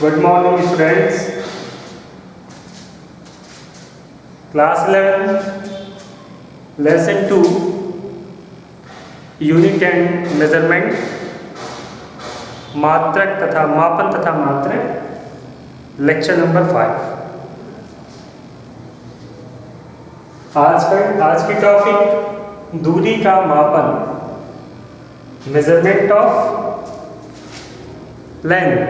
Good morning students. Class 11 Lesson 2 Unit and Measurement मात्रक तथा मापन तथा मात्रक लेक्चर नंबर 5। आज की टॉपिक दूरी का मापन, मेजरमेंट ऑफ लेंथ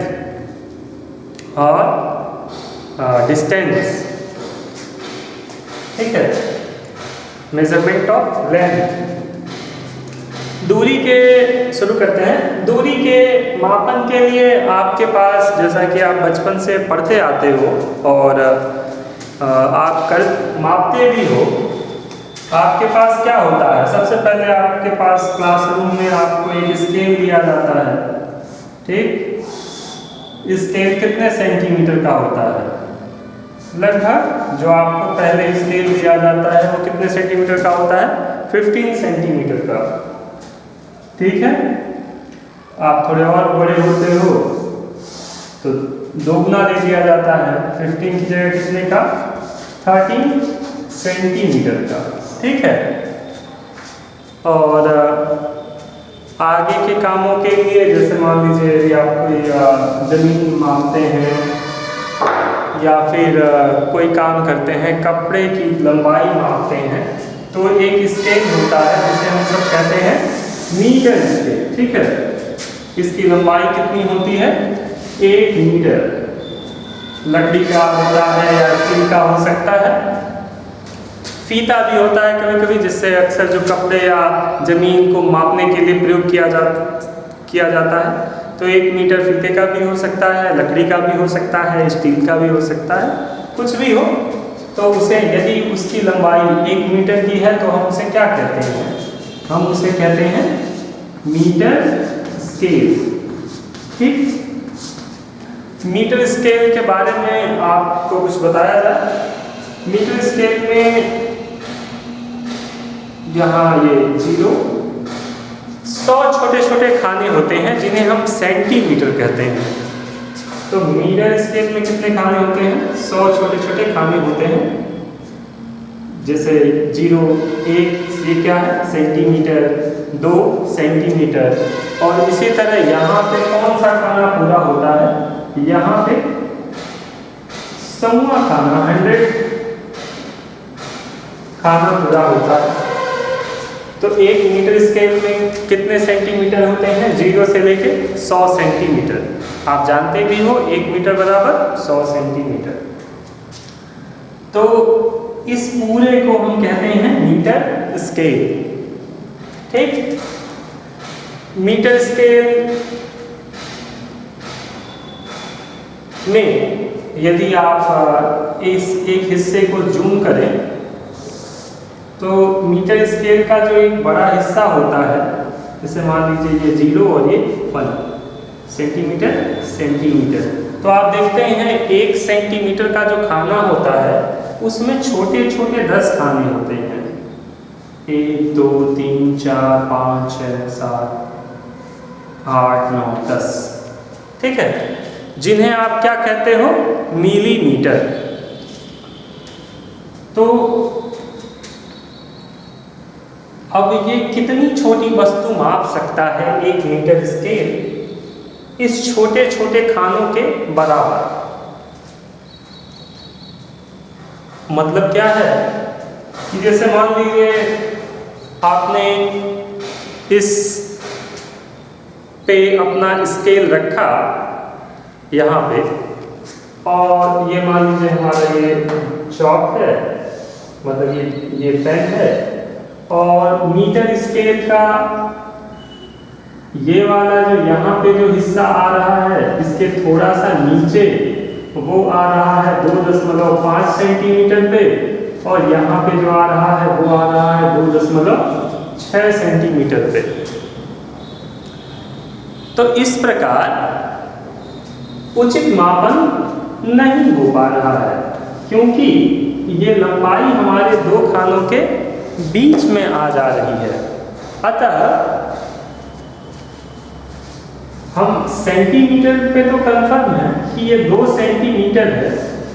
और डिस्टेंस। ठीक है, मेजरमेंट ऑफ लेंथ। दूरी के शुरू करते हैं। दूरी के मापन के लिए आपके पास, जैसा कि आप बचपन से पढ़ते आते हो और आप मापते भी हो, आपके पास क्या होता है? सबसे पहले आपके पास क्लासरूम में आपको एक स्केल दिया जाता है। ठीक, स्केल कितने सेंटीमीटर का होता है? लगभग जो आपको पहले स्केल दिया जाता है वो कितने सेंटीमीटर का होता है? 15 सेंटीमीटर का। ठीक है, आप थोड़े और बड़े होते हो तो दोगुना दे दिया जाता है। 15 की जगह कितने का? 30 सेंटीमीटर का। ठीक है, और आगे के कामों के लिए, जैसे मान लीजिए यदि आप कोई ज़मीन मापते हैं या फिर कोई काम करते हैं, कपड़े की लंबाई मापते हैं, तो एक स्केल होता है जिसे हम सब कहते हैं मीटर स्केल। ठीक है, इसकी लंबाई कितनी होती है? 1 मीटर। लकड़ी का होता है या स्टील का हो सकता है, फीता भी होता है कभी कभी, जिससे अक्सर जो कपड़े या ज़मीन को मापने के लिए प्रयोग किया जाता है। तो 1 मीटर फीते का भी हो सकता है, लकड़ी का भी हो सकता है, स्टील का भी हो सकता है, कुछ भी हो। तो उसे, यदि उसकी लंबाई 1 मीटर की है तो हम उसे क्या कहते हैं? हम उसे कहते हैं मीटर स्केल। ठीक, मीटर स्केल के बारे में आपको कुछ बताया जाए। मीटर स्केल में यहाँ ये 100 छोटे छोटे खाने होते हैं जिन्हें हम सेंटीमीटर कहते हैं। तो मीटर स्केल में कितने खाने होते हैं? 100 छोटे छोटे खाने होते हैं। जैसे 0, 1 ये क्या है? सेंटीमीटर, 2 सेंटीमीटर, और इसी तरह यहाँ पे कौन सा खाना पूरा होता है? यहाँ पे समूह खाना 100 खाना पूरा होता है। तो 1 मीटर स्केल में कितने सेंटीमीटर होते हैं? 0 से लेके 100 सेंटीमीटर। आप जानते भी हो 1 मीटर बराबर 100 सेंटीमीटर। तो इस पूरे को हम कहते हैं मीटर स्केल। ठीक, मीटर स्केल में यदि आप इस एक हिस्से को जूम करें तो मीटर स्केल का जो एक बड़ा हिस्सा होता है, जैसे मान लीजिए ये 0 और ये 1 सेंटीमीटर, तो आप देखते हैं 1 सेंटीमीटर का जो खाना होता है उसमें छोटे छोटे 10 खाने होते हैं। 1 2 3 4 5 6 7 8 9 10। ठीक है, जिन्हें आप क्या कहते हो? मिलीमीटर। तो अब ये कितनी छोटी वस्तु माप सकता है 1 मीटर स्केल? इस छोटे छोटे खानों के बराबर। मतलब क्या है कि जैसे मान लीजिए आपने इस पे अपना स्केल रखा यहाँ पे, और ये मान लीजिए हमारा ये चॉक है, मतलब ये पेन है, और मीटर स्केल का ये वाला जो यहाँ पे जो हिस्सा आ रहा है, इसके थोड़ा सा नीचे वो आ रहा है 2.5 सेंटीमीटर पे, और यहाँ पे जो आ रहा है वो आ रहा है 2.6 सेंटीमीटर पे। तो इस प्रकार उचित मापन नहीं हो पा रहा है, क्योंकि ये लंबाई हमारे 2 खानों के बीच में आ जा रही है। अतः हम सेंटीमीटर पे तो कंफर्म है कि ये 2 सेंटीमीटर है,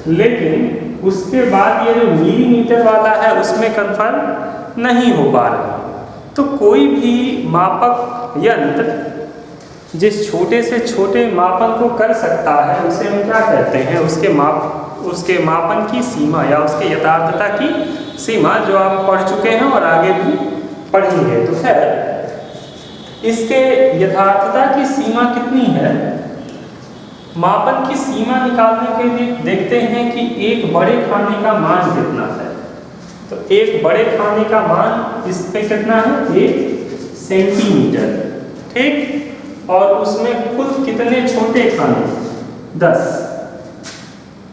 लेकिन उसके बाद ये जो मिलीमीटर वाला है उसमें कंफर्म नहीं हो पा रहा। तो कोई भी मापक यंत्र जिस छोटे से छोटे मापन को कर सकता है उसे हम क्या कहते हैं, उसके मापन की सीमा या उसके यथार्थता की सीमा, जो आप पढ़ चुके हैं और आगे भी पढ़ेंगे। तो खैर इसके यथार्थता की सीमा कितनी है, मापन की सीमा निकालने के लिए देखते हैं कि एक बड़े खाने का मान कितना है। तो एक बड़े खाने का मान इस पे कितना है, 1 सेंटीमीटर, ठीक। और उसमें कुल कितने छोटे खाने, 10।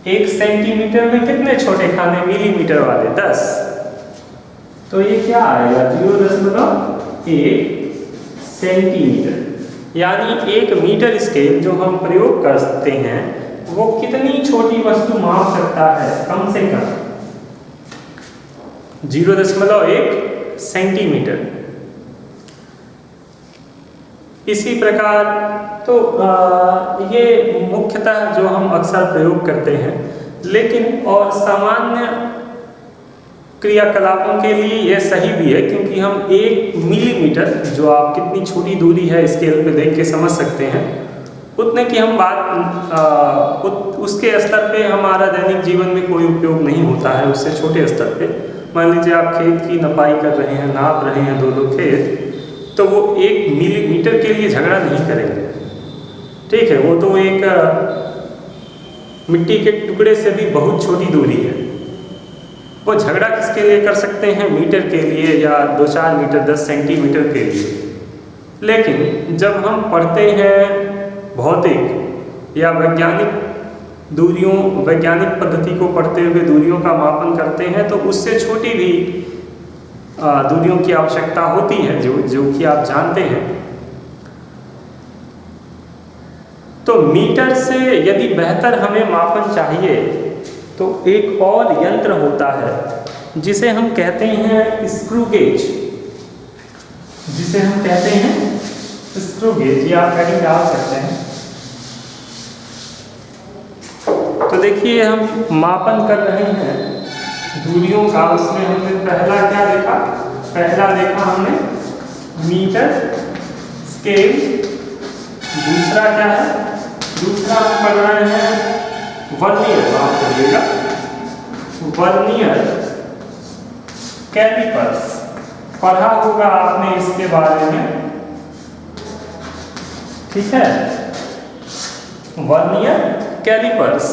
1 सेंटीमीटर में कितने छोटे खाने मिलीमीटर वाले, 10। तो ये क्या आएगा, 0.1 सेंटीमीटर। यानी 1 मीटर स्केल जो हम प्रयोग करते हैं वो कितनी छोटी वस्तु माप सकता है, कम से कम 0.1 सेंटीमीटर। इसी प्रकार तो ये मुख्यतः जो हम अक्सर प्रयोग करते हैं, लेकिन और सामान्य क्रियाकलापों के लिए यह सही भी है, क्योंकि हम 1 मिलीमीटर, जो आप कितनी छोटी दूरी है स्केल पे देख के समझ सकते हैं, उतने की हम बात उसके स्तर पे हमारा दैनिक जीवन में कोई उपयोग नहीं होता है। उससे छोटे स्तर पे मान लीजिए आप खेत की नपाई कर रहे हैं, नाप रहे हैं 2 खेत, तो वो 1 मिलीमीटर के लिए झगड़ा नहीं करेंगे, ठीक है। वो तो एक मिट्टी के टुकड़े से भी बहुत छोटी दूरी है। वो झगड़ा किसके लिए कर सकते हैं, मीटर के लिए या 2-4 मीटर 10 सेंटीमीटर के लिए। लेकिन जब हम पढ़ते हैं भौतिक या वैज्ञानिक पद्धति को पढ़ते हुए दूरियों का मापन करते हैं, तो उससे छोटी भी दूरियों की आवश्यकता होती है, जो कि आप जानते हैं। तो मीटर से यदि बेहतर हमें मापन चाहिए तो एक और यंत्र होता है जिसे हम कहते हैं स्क्रू गेज, ये आप हेडिंग डाल सकते हैं। तो देखिए हम मापन कर रहे हैं दूरियों का, उसमें हमने पहला क्या देखा, हमने मीटर स्केल। दूसरा क्या है, दूसरा हम पढ़ रहे हैं वर्नियर, माफ करिएगा, वर्नियर कैलिपर्स। पढ़ा होगा आपने इसके बारे में, ठीक है, वर्नियर कैलिपर्स।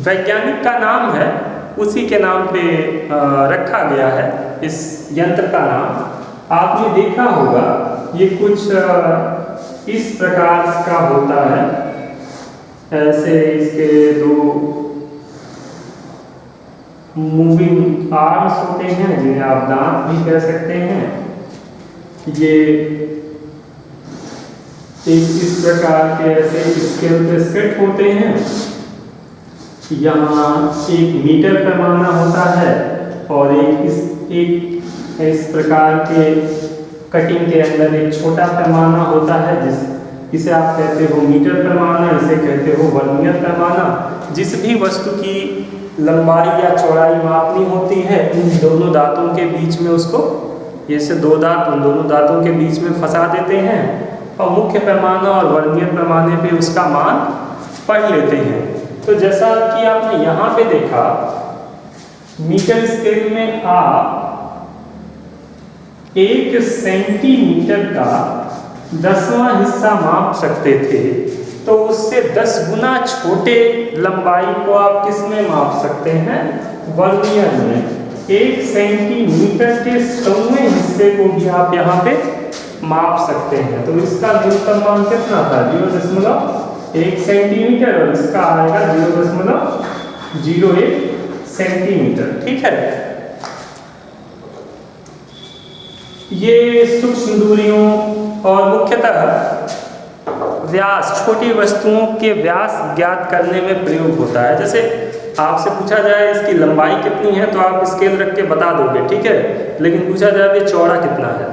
वैज्ञानिक का नाम है, उसी के नाम पे रखा गया है इस यंत्र का नाम। आपने देखा होगा ये कुछ इस प्रकार का होता है, ऐसे इसके 2 मूविंग आर्म्स होते हैं जिन्हें आप दांत भी कह सकते हैं। ये इस प्रकार के ऐसे स्केल पे सेट होते हैं। यहाँ 1 मीटर पैमाना होता है और एक इस प्रकार के कटिंग के अंदर एक छोटा पैमाना होता है, इसे आप कहते हो मीटर पैमाना, इसे कहते हो वर्नियर पैमाना। जिस भी वस्तु की लंबाई या चौड़ाई मापनी होती है, इन दोनों दांतों के बीच में उसको, जैसे 2 दांत, उन दोनों दांतों के बीच में फंसा देते हैं और मुख्य पैमाना और वर्नियर पैमाने पे उसका मान पढ़ लेते हैं। तो जैसा कि आपने यहाँ पे देखा, मीटर स्केल में आप 1 सेंटीमीटर का 10वां हिस्सा माप सकते थे, तो उससे 10 गुना छोटे लंबाई को आप किस में माप सकते हैं, वर्नियर में। 1 सेंटीमीटर के 100वें हिस्से को भी आप यहाँ पे माप सकते हैं। तो इसका न्यूनतम मान कितना था, 0.1 सेंटीमीटर, और इसका आएगा 0.01 सेंटीमीटर, ठीक है। ये सूक्ष्म दूरियों और मुख्यतः व्यास, छोटी वस्तुओं के व्यास ज्ञात करने में प्रयोग होता है। जैसे आपसे पूछा जाए इसकी लंबाई कितनी है तो आप स्केल रख के बता दोगे, ठीक है, लेकिन पूछा जाए ये चौड़ा कितना है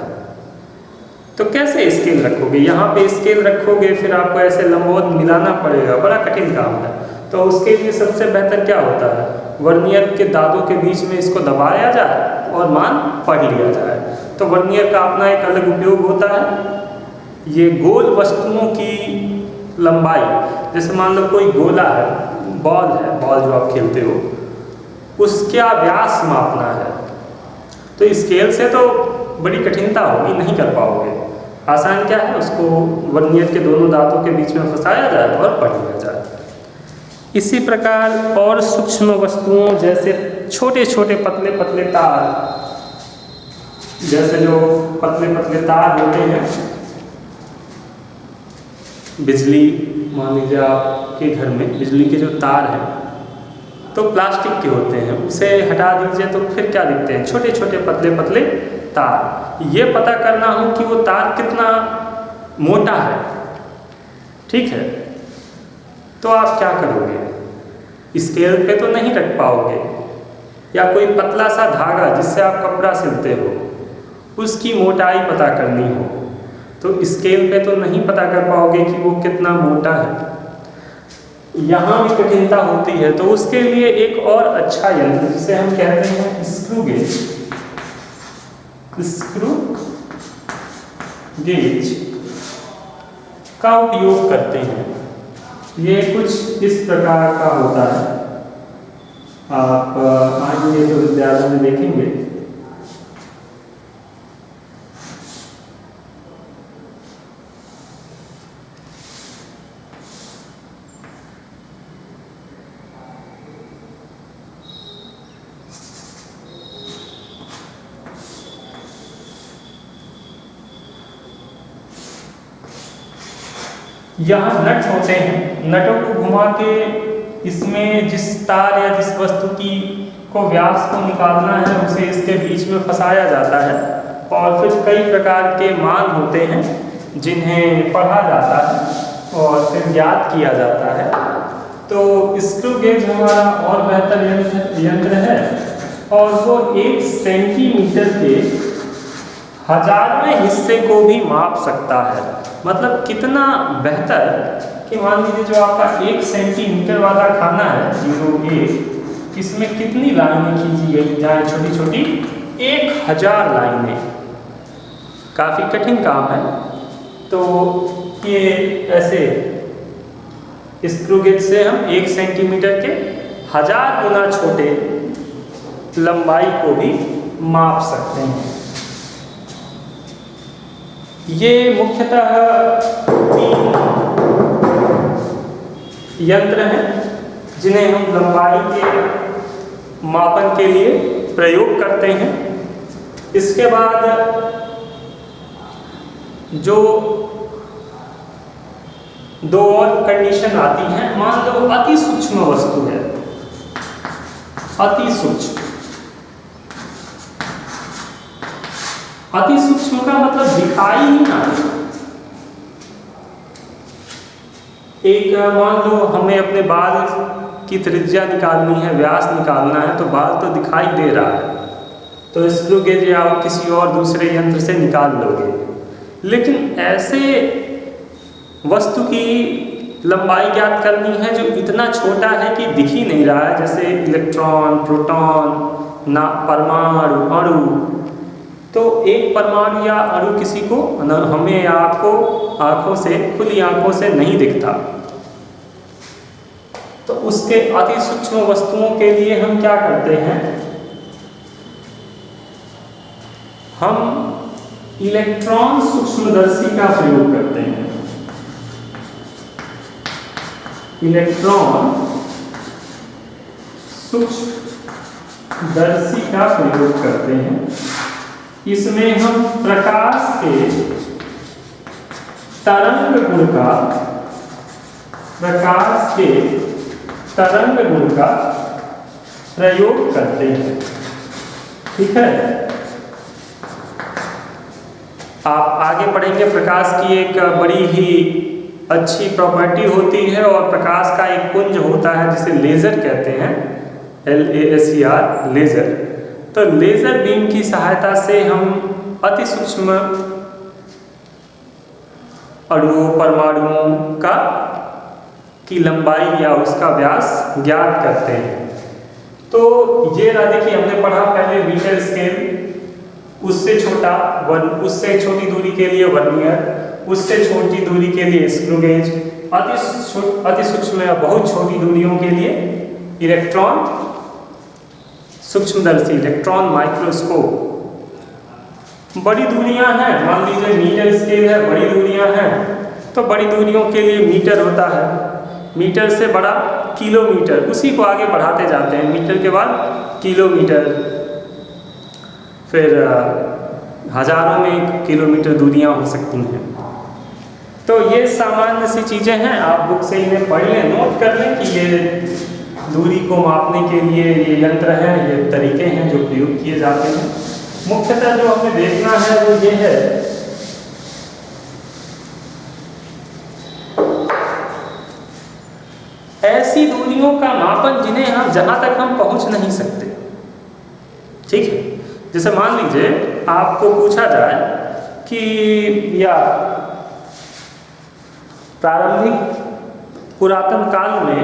तो कैसे स्केल रखोगे? यहाँ पे स्केल रखोगे फिर आपको ऐसे लंबवत मिलाना पड़ेगा, बड़ा कठिन काम है। तो उसके लिए सबसे बेहतर क्या होता है, वर्नियर के दांतों के बीच में इसको दबाया जाए और मान पढ़ लिया जाए। तो वर्नियर का अपना एक अलग उपयोग होता है। ये गोल वस्तुओं की लंबाई, जैसे मान लो कोई गोला है, बॉल है, बॉल जो आप खेलते हो, उसका व्यास मापना है तो स्केल से तो बड़ी कठिनता होगी, नहीं कर पाओगे। आसान क्या है, उसको वर्नियर के दोनों दांतों के बीच में फंसाया जाए और पढ़ लिया जाए। इसी प्रकार और सूक्ष्म वस्तुओं जैसे छोटे छोटे पतले पतले तार, जैसे जो पतले पतले तार होते हैं, बिजली, मान लीजिए आपके घर में बिजली के जो तार हैं तो प्लास्टिक के होते हैं, उसे हटा दीजिए तो फिर क्या दिखते हैं, छोटे छोटे पतले पतले तार। ये पता करना हो कि वो तार कितना मोटा है, ठीक है, तो आप क्या करोगे, स्केल पे तो नहीं रख पाओगे। या कोई पतला सा धागा जिससे आप कपड़ा सिलते हो, उसकी मोटाई पता करनी हो तो स्केल पे तो नहीं पता कर पाओगे कि वो कितना मोटा है। यहाँ भी कठिनता होती है, तो उसके लिए एक और अच्छा यंत्र जिसे हम कहते हैं स्क्रू गेज, स्क्रू गेज का उपयोग करते हैं। ये कुछ इस प्रकार का होता है, आप आएंगे तो विद्यालय में देखेंगे। यहाँ नट होते हैं, नटों को घुमा के इसमें जिस तार या जिस वस्तु की को व्यास को निकालना है उसे इसके बीच में फंसाया जाता है और फिर कई प्रकार के मान होते हैं जिन्हें पढ़ा जाता है और फिर ज्ञात किया जाता है। तो स्क्रू गेज हमारा और बेहतर यंत्र है और वो 1 सेंटीमीटर के 1000वें हिस्से को भी माप सकता है। मतलब कितना बेहतर कि मान लीजिए जो आपका 1 सेंटीमीटर वाला खाना है 0.1, इसमें कितनी लाइनें खींची गई जाए, छोटी छोटी 1000 लाइनें। काफ़ी कठिन काम है। तो ये ऐसे स्क्रू गेज से हम 1 सेंटीमीटर के 1000 गुना छोटे लंबाई को भी माप सकते हैं। ये मुख्यतः 3 यंत्र हैं जिन्हें हम लंबाई के मापन के लिए प्रयोग करते हैं। इसके बाद जो 2 और कंडीशन आती हैं, मान लो अति सूक्ष्म वस्तु है, अति सूक्ष्म, अति सूक्ष्म का मतलब दिखाई ही ना दे। एक मान लो हमें अपने बाल की त्रिज्या निकालनी है, व्यास निकालना है, तो बाल तो दिखाई दे रहा है तो स्क्रू गेज या किसी और दूसरे यंत्र से निकाल लोगे। लेकिन ऐसे वस्तु की लंबाई ज्ञात करनी है जो इतना छोटा है कि दिख ही नहीं रहा है, जैसे इलेक्ट्रॉन, प्रोटॉन, ना परमाणु, अणु। तो एक परमाणु या अणु किसी को हमें या आपको आँखों से, खुली आँखों से नहीं दिखता। तो उसके अति सूक्ष्म वस्तुओं के लिए हम क्या करते हैं, हम इलेक्ट्रॉन सूक्ष्मदर्शी का प्रयोग करते हैं। इलेक्ट्रॉन सूक्ष्मदर्शी का प्रयोग करते हैं। इसमें हम प्रकाश के तरंग गुण का, प्रकाश के तरंग गुण का प्रयोग करते हैं। ठीक है, आप आगे पढ़ेंगे। प्रकाश की एक बड़ी ही अच्छी प्रॉपर्टी होती है और प्रकाश का एक पुंज होता है जिसे लेज़र कहते हैं, LASER, लेज़र। तो लेज़र बीम की सहायता से हम अति सूक्ष्म अणुओं, परमाणुओं की लंबाई या उसका व्यास ज्ञात करते हैं। तो ये रहा, देखिए हमने पढ़ा पहले मीटर स्केल, उससे छोटा उससे छोटी दूरी के लिए वर्नियर, उससे छोटी दूरी के लिए स्क्रू गेज, अति सूक्ष्म या बहुत छोटी दूरियों के लिए इलेक्ट्रॉन सूक्ष्मदर्शी, इलेक्ट्रॉन माइक्रोस्कोप। बड़ी दूरियां हैं, मान लीजिए मीटर स्केल है, बड़ी दूरियां हैं, तो बड़ी दूरियों के लिए मीटर होता है, मीटर से बड़ा किलोमीटर, उसी को आगे बढ़ाते जाते हैं, मीटर के बाद किलोमीटर, फिर हजारों में किलोमीटर दूरियां हो सकती हैं। तो ये सामान्य सी चीज़ें हैं, आप बुक से इन्हें पढ़ लें, नोट कर लें कि ये दूरी को मापने के लिए ये यंत्र हैं, ये तरीके हैं जो प्रयोग किए जाते हैं। मुख्यतः जो हमें देखना है वो ये है ऐसी दूरियों का मापन जहां तक हम पहुंच नहीं सकते। ठीक है, जैसे मान लीजिए आपको पूछा जाए कि या प्रारंभिक पुरातन काल में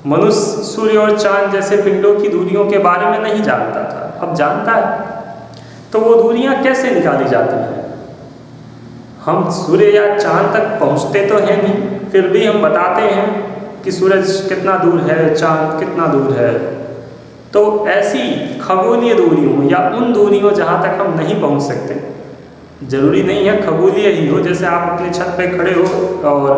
मनुष्य सूर्य और चांद जैसे पिंडों की दूरियों के बारे में नहीं जानता था, अब जानता है। तो वो दूरियां कैसे निकाली जाती हैं? हम सूर्य या चांद तक पहुंचते तो हैं नहीं, फिर भी हम बताते हैं कि सूरज कितना दूर है, चांद कितना दूर है। तो ऐसी खगोलीय दूरियों या उन दूरियों जहां तक हम नहीं पहुंच सकते, जरूरी नहीं है खगोलीय ही हो, जैसे आप अपने छत पे खड़े हो और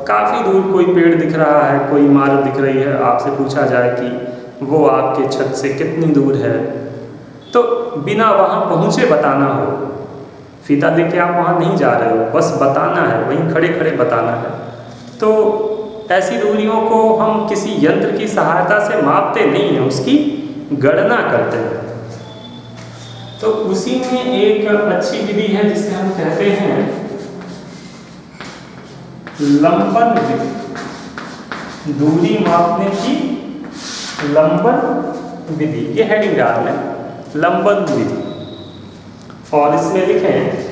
काफ़ी दूर कोई पेड़ दिख रहा है, कोई इमारत दिख रही है, आपसे पूछा जाए कि वो आपके छत से कितनी दूर है, तो बिना वहाँ पहुँचे बताना हो, फीता लेके आप वहाँ नहीं जा रहे हो, बस बताना है, वहीं खड़े खड़े बताना है। तो ऐसी दूरियों को हम किसी यंत्र की सहायता से मापते नहीं हैं, उसकी गणना करते हैं। तो उसी में एक अच्छी विधि है जिसे हम कहते हैं लंबन विधि, दूरी मापने की लंबन विधि। ये हेडिंग डाल लें, लंबन विधि, और इसमें लिखें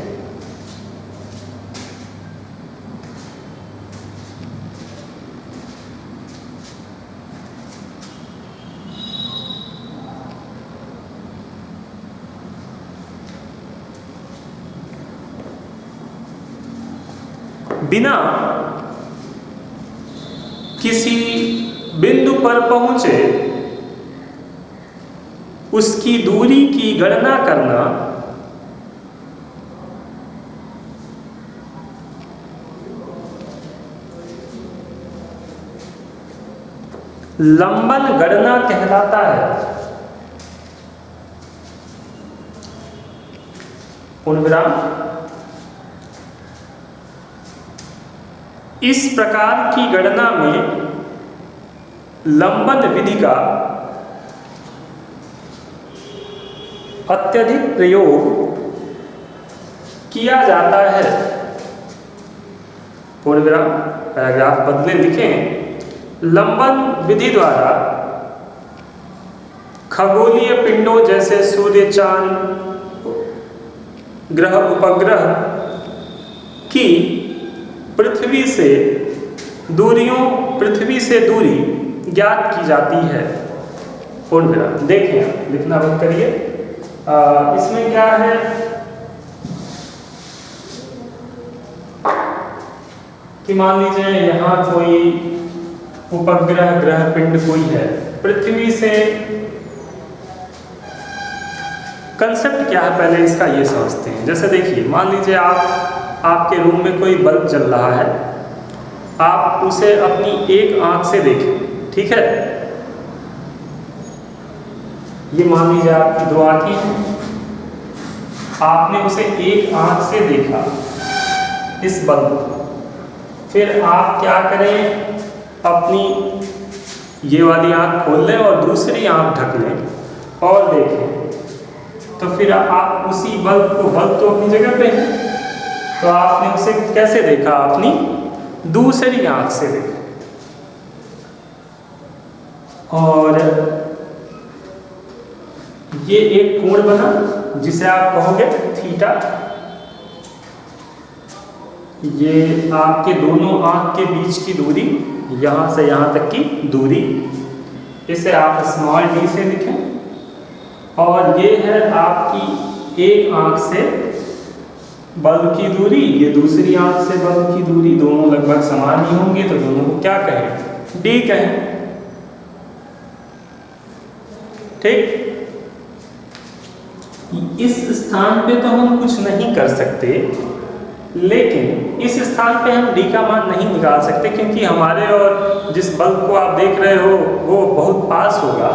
बिना किसी बिंदु पर पहुंचे उसकी दूरी की गणना करना लंबन गणना कहलाता है। पूर्ण विराम। इस प्रकार की गणना में लंबन विधि का अत्यधिक प्रयोग किया जाता है। पूर्ण विराम, पैराग्राफ बदले लिखें, लंबन विधि द्वारा खगोलीय पिंडों जैसे सूर्य, चांद, ग्रह, उपग्रह की पृथ्वी से दूरी ज्ञात की जाती है। पूर्ण विराम। देखिए, लिखना बंद करिए। इसमें क्या है कि मान लीजिए यहाँ कोई उपग्रह, ग्रह, पिंड कोई है, पृथ्वी से कंसेप्ट क्या है पहले इसका ये समझते हैं। जैसे देखिए, मान लीजिए आपके रूम में कोई बल्ब जल रहा है, आप उसे अपनी एक आंख से देखें, ठीक है। ये मान लीजिए आपकी दो आंखें हैं, आपने उसे एक आंख से देखा इस बल्ब को, फिर आप क्या करें, अपनी ये वाली आंख खोल लें और दूसरी आंख ढक लें और देखें, तो फिर आप उसी बल्ब तो अपनी जगह पे है, तो आपने उसे कैसे देखा? अपनी दूसरी आंख से देखा। और ये एक कोण बना जिसे आप कहोगे थीटा। ये आपके दोनों आंख के बीच की दूरी, यहाँ से यहाँ तक की दूरी, इसे आप स्मॉल डी से लिखें। और ये है आपकी एक आंख से बल्ब की दूरी, ये दूसरी आंख से बल्ब की दूरी, दोनों लगभग समान ही होंगे, तो दोनों को क्या कहें? डी कहें। ठीक, इस स्थान पे तो हम कुछ नहीं कर सकते, लेकिन इस स्थान पे हम डी का मान नहीं निकाल सकते, क्योंकि हमारे और जिस बल्ब को आप देख रहे हो वो बहुत पास होगा।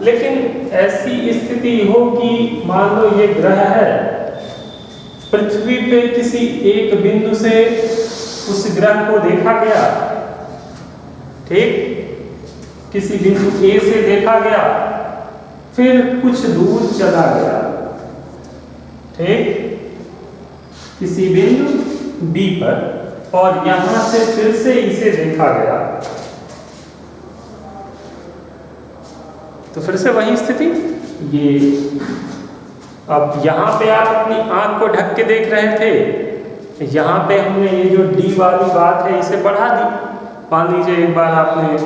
लेकिन ऐसी स्थिति हो कि मान लो ये ग्रह है, पृथ्वी पे किसी एक बिंदु से उस ग्रह को देखा गया, ठीक, किसी बिंदु ए से देखा गया, फिर कुछ दूर चला गया, ठीक, किसी बिंदु बी पर, और यहां से फिर से इसे देखा गया, तो फिर से वही स्थिति। ये अब यहाँ पे आप अपनी आंख को ढक के देख रहे थे, यहाँ पे हमने ये जो डी वाली बात है इसे बढ़ा दी। मान लीजिए एक बार आपने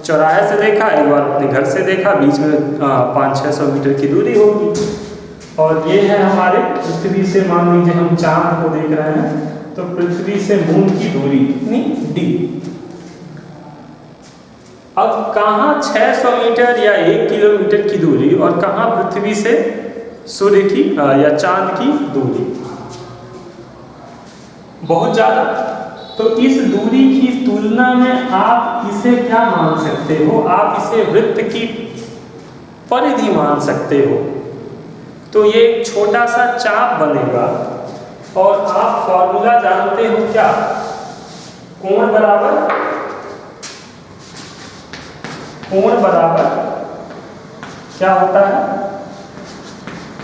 चौराहे से देखा, एक बार अपने घर से देखा, बीच में 500-600 मीटर की दूरी होगी। और ये है हमारे पृथ्वी से, मान लीजिए हम चांद को देख रहे हैं, तो पृथ्वी से मून की दूरी कितनी? डी। अब कहाँ 600 मीटर या 1 किलोमीटर की दूरी, और कहाँ पृथ्वी से सूर्य की या चांद की दूरी? बहुत ज़्यादा। तो इस दूरी की तुलना में आप इसे क्या मान सकते हो? आप इसे वृत्त की परिधि मान सकते हो। तो ये एक छोटा सा चाप बनेगा, और आप फॉर्मूला जानते हो क्या? कोण बराबर क्या होता है?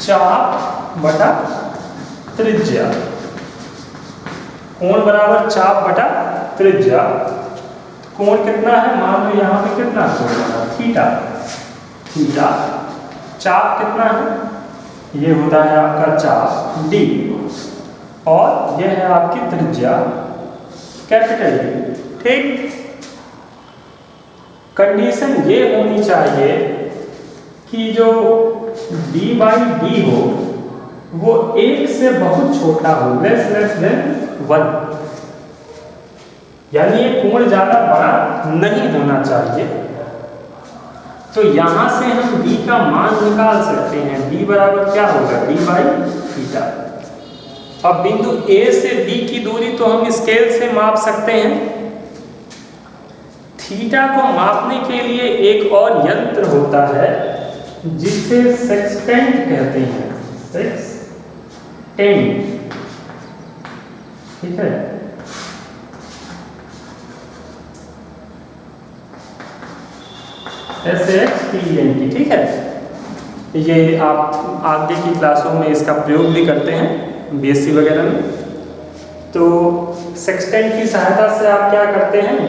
चाप बटा त्रिज्या। कोण बराबर चाप बटा त्रिज्या। कोण कितना है? मान लो यहाँ पे कितना कोण है? थीटा। थीटा। चाप कितना है? ये होता है आपका चाप डी, और यह है आपकी त्रिज्या कैपिटल डी। ठीक, कंडीशन ये होनी चाहिए कि जो डी बाई डी हो वो 1 से बहुत छोटा हो, लेस देन 1, यानी ये कोण ज्यादा बड़ा नहीं होना चाहिए। तो यहां से हम d का मान निकाल सकते हैं। d बराबर क्या होगा? d by theta. अब बिंदु A से B की दूरी तो हम स्केल से माप सकते हैं। थीटा को मापने के लिए एक और यंत्र होता है जिसे सेक्सटेंट कहते हैं। सेक्सटेंट, ठीक है। SXTENT, ठीक है। ये आप आगे की क्लासों में इसका प्रयोग भी करते हैं, BSc वगैरह में। तो सेक्सटेंट की सहायता से आप क्या करते हैं?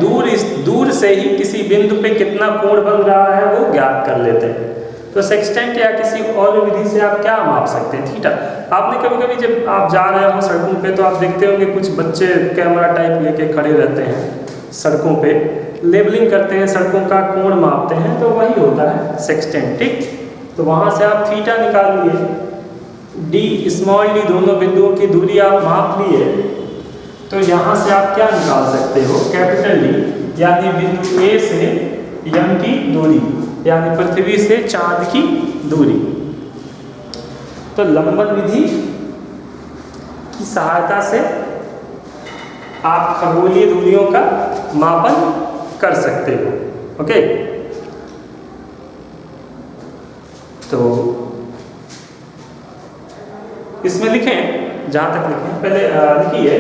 दूर से ही किसी बिंदु पे कितना कोण बन रहा है वो ज्ञात कर लेते हैं। तो सेक्सटेंट या किसी और विधि से आप क्या माप सकते हैं? थीटा। आपने कभी कभी जब आप जा रहे हो सड़कों पे तो आप देखते होंगे कुछ बच्चे कैमरा टाइप लेके खड़े रहते हैं सड़कों पे, लेबलिंग करते हैं, सड़कों का कोण मापते हैं, तो वही होता है सेक्सटेंट। ठीक, तो वहाँ से आप थीटा निकाल लिए, डी स्मॉल डी दोनों बिंदुओं की दूरी आप माप लिए, तो यहाँ से आप क्या निकाल सकते हो? कैपिटल डी, यानी बिंदु ए से यम की दूरी, यानी पृथ्वी से चांद की दूरी। तो लंबन विधि की सहायता से आप खगोलीय दूरियों का मापन कर सकते हो। ओके, तो इसमें लिखें, जहां तक लिखें पहले लिखिए,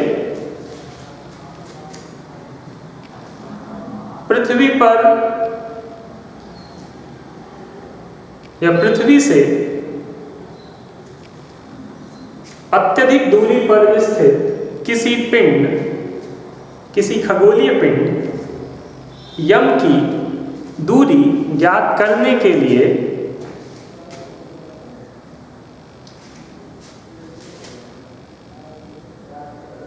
पृथ्वी पर या पृथ्वी से अत्यधिक दूरी पर स्थित किसी खगोलीय पिंड यम की दूरी ज्ञात करने के लिए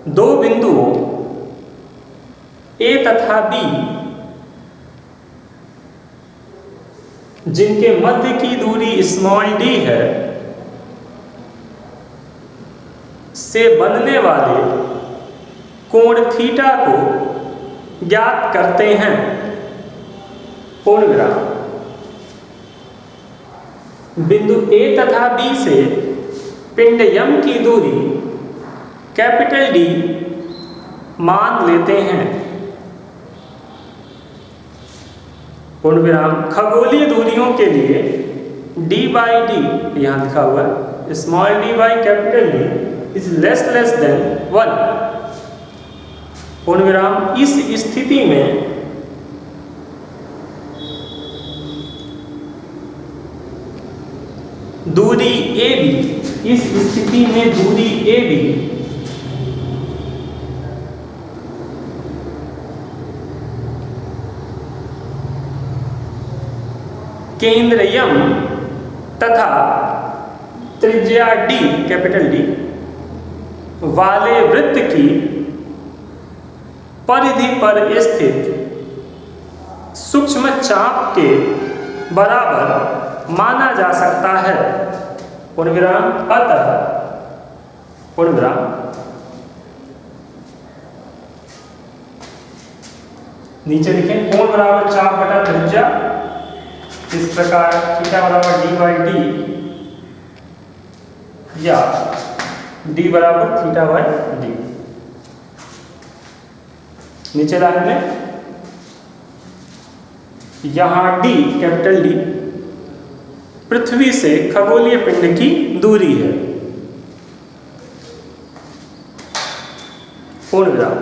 दो बिंदुओं ए तथा बी जिनके मध्य की दूरी स्मॉल डी है से बनने वाले कोण थीटा को ज्ञात करते हैं। पूर्ण विराम। बिंदु ए तथा बी से पिंड यम की दूरी कैपिटल डी मान लेते हैं। पूर्ण विराम। खगोलीय दूरियों के लिए d बाई डी यहां लिखा हुआ है, small D by capital D is less than 1। पूर्ण विराम। इस स्थिति में दूरी ए बी, इस स्थिति में दूरी ए बी केंद्र यम तथा त्रिज्या डी कैपिटल डी वाले वृत्त की परिधि पर स्थित सूक्ष्म चाप के बराबर माना जा सकता है। पूर्ण विराम। अतः पूर्ण विराम नीचे लिखें कोण बराबर चाप बटा त्रिज्या, इस प्रकार थीटा बराबर डी बाई डी या डी बराबर थीटा बाई डी। नीचे लाइन में यहां डी कैपिटल डी पृथ्वी से खगोलीय पिंड की दूरी है। पूर्ण विराम।